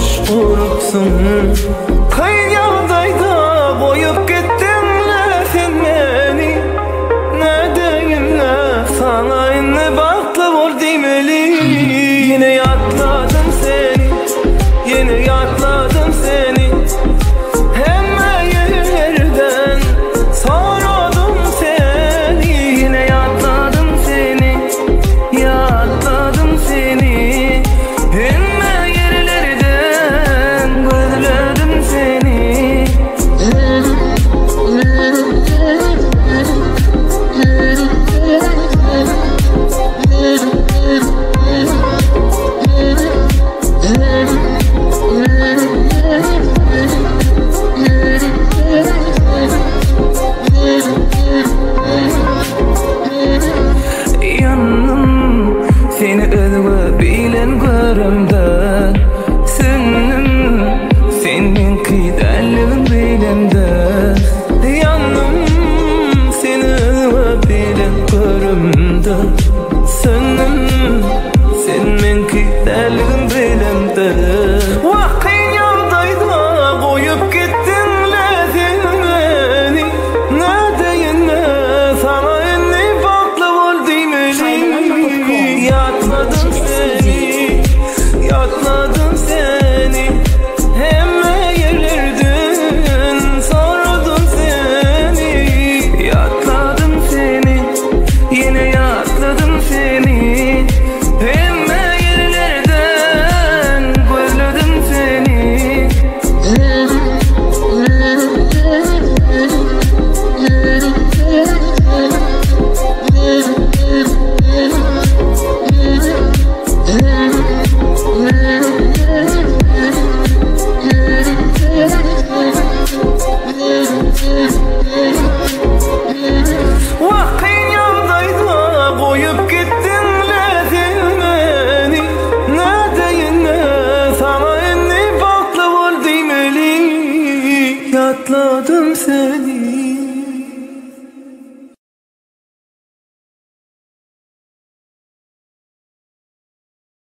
boş vurupsun. Kıyıldayda boyup gittinle sen beni. Ne deyinle sana inni baktı vur demeli. Yine yatladım seni, yine yatladım seni. Hemen yerden sordum seni. Yine yatladım seni, yatladım seni. Hemen yerlerden gözledim seni. Yanım seni özgü bilen görümde. Sünüm senin kıydarlığın bilemde. Yanım seni özgü bilen görümde. Sünüm senin kıydarlığın bilemde.